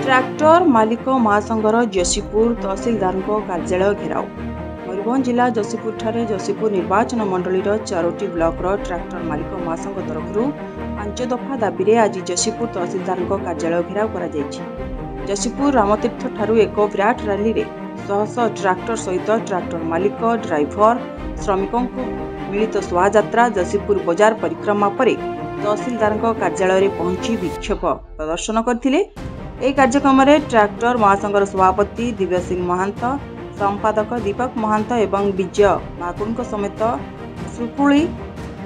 Tractor मालिक महासंघर जशीपुर तहसीलदार कार्यालय घेराव। मयूरभंज जिला जशीपुर ठारे जशीपुर निर्वाचन मंडलीर 4टी ब्लॉकर ट्रैक्टर मालिक महासंघ तरफ 5 दफा दाबी आज जशीपुर तहसीलदार कार्यालय घेराव कर जशीपुर रामतीर्थ ठारू एक विराट रैली रे शह ट्रैक्टर सहित ट्रैक्टर मालिक ड्राइवर श्रमिकों मिलित शोभायात्रा जशीपुर बजार परिक्रमा पर तहसीलदार कार्यालय पहुंची विक्षोभ प्रदर्शन करथिले। এই कार्यक्रम ट्रैक्टर महासंघर सभापति दिव्य सिंह महांत, संपादक दीपक महांत एवं विजय महाकुड़ समेत सुकुली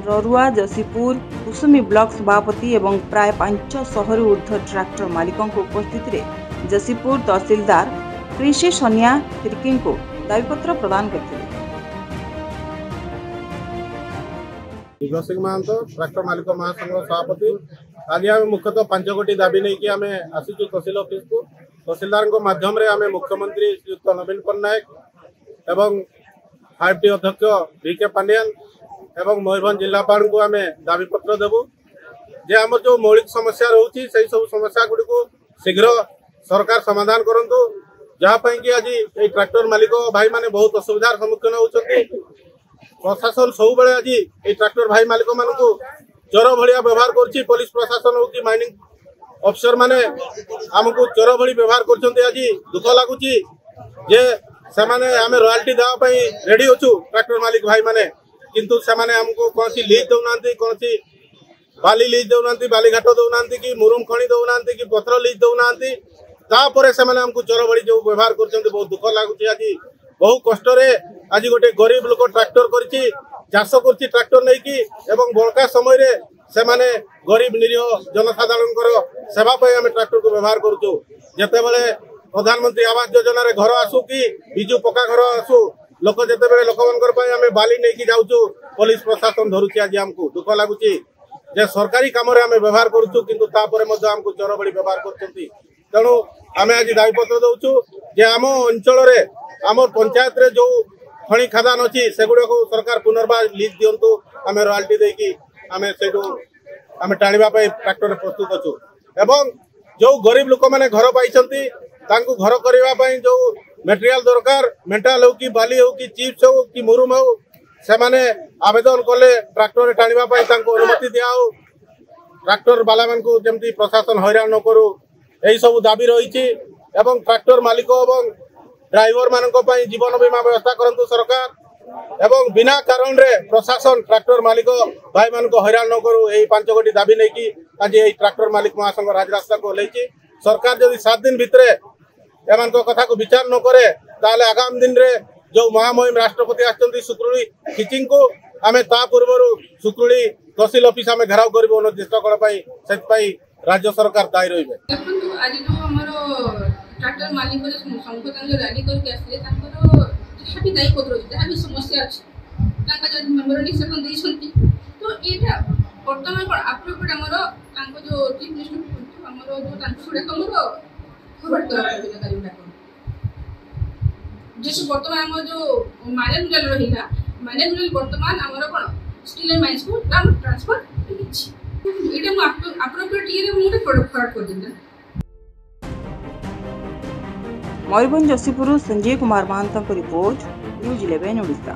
ररुआ जशीपुर कुसुमी ब्लॉक सभापति एवं प्राय 500 ऊर्ध्व ट्रैक्टर मालिकों उपस्थित रे जशीपुर तहसीलदार कृषि सोनिया तिर्की को दाबीपत्र प्रदान करते। दिव्य सिंह महांत ट्रैक्टर मालिक महासंघ सभापति आज आम मुख्यतः 5 गोटी दाबी नहीं आम आसीचु तहसील ऑफिस को तहसीलदार माध्यम आम मुख्यमंत्री श्रीयुक्त नवीन पट्टनायक एवं 5टी अध्यक्ष VK पांडियान एवं मयूरभंज जिलापाल को आम दाबीपत्र देवु जे आम जो मौलिक समस्या रोची से सब समस्या गुड़ी को शीघ्र सरकार समाधान करंतु जहाँपाई कि आज ये ट्रैक्टर मालिक भाई माने बहुत असुविधार सम्मुखीन होती। प्रशासन सब आज ये ट्रैक्टर भाई मालिक मान चोर भाया व्यवहार कर पुलिस प्रशासन हो कि माइनिंग अफसर माने आमको चोर भली व्यवहार कर आज दुख लगुच जे सेमाने आम रॉयल्टी देवाई रेडी अच्छु ट्रैक्टर मालिक भाई माने किंतु सेमाने हमको कौन लीज दौना कौन बाली लीज दौना बाली घाट दौना कि मुरुम खणी दौना कि पथर लीज दौना तापर से हमको चोर भली जो व्यवहार कर बहुत दुख लगुच। आज बहु कष्ट आज गोटे गरीब लोक ट्रैक्टर कर चाष कर ट्रैक्टर नहीं कि एवं बड़का समय रे से माने गरीब निरीह जनसाधारण सेवा आम ट्रैक्टर को व्यवहार करूँ जिते बड़े प्रधानमंत्री आवास योजना रे घर आसू कि बिजु पक्का घर आसू लोक जिते बड़े लोक आम बाली नहीं जाऊँ पुलिस प्रशासन धरुची। आज आमको दुख लगुच जे सरकारी काम आम व्यवहार करूँ किंतु आमको चोर बड़ी व्यवहार कर तेणु आम आज दाबीपत्र दौचु जे आम अंचल आम पंचायत रे जो खणी खादान अच्छी सेगुड़ा को सरकार पुनर्बार लीज दिंतु आम रॉयल्टी देकी आम से आम टाणिबा ट्रैक्टर प्रस्तुत अच्छु एवं जो गरीब लोक मैंने घर पाई घर करने जो मेटेरियल दरकार मेटाल हो कि बाली हो कि चिप्स हो कि मुरुम हो से माने आवेदन कले ट्रैक्टर टाणिबा अनुमति दिया हो ट्रैक्टर बाला मानकु जेमती प्रशासन हैरान न करू यही सब दाबी रही एवं ट्रैक्टर मालिक एवं ड्राइवर मानक जीवन बीमा व्यवस्था करंतु सरकार एवं बिना कारण रे प्रशासन ट्रैक्टर मालिक भाई मान को हैरान न करू यही 5 गोटी दाबी नहीं कि आज यही ट्रैक्टर मालिक महासंघ राजरास्ता को ओह्लैछि। सरकार जदि 7 दिन भितर एमान कथा को विचार न करे ताले आगामी दिन रे जो महामहिम राष्ट्रपति आछंती सुक्रुली खिचिंग को आमे ता पूर्व सुक्रुली तहसील ऑफिस आमे घेराव करबो निर्दिष्टकरण पई सेतपई राज्य सरकार दायी रहिबे। आज जो हमरो ट्रैक्टर मालिक संघ रैली करके आसले जहाँ भी दायी पत्र जहाँ भी समस्या अच्छी जो मेम्बर निषेधन देती तो यहाँ बर्तमान कौन आप्रोप्रिएट आमर जो चीफ मिनिस्टर आमर जो फरवर्ड कर जैसे बर्तमान आम जो मैनेजमेंट रहा मैनेजमेंट बर्तमान आमर कौन स्टील एंड माइंस को ट्रांसफर ये आप्रोप्रिएट ये मुझे फरवर्ड कर देना। Mayurbhanj Jashipur Sanjay Kumar Mahanta report news 11 Odisha.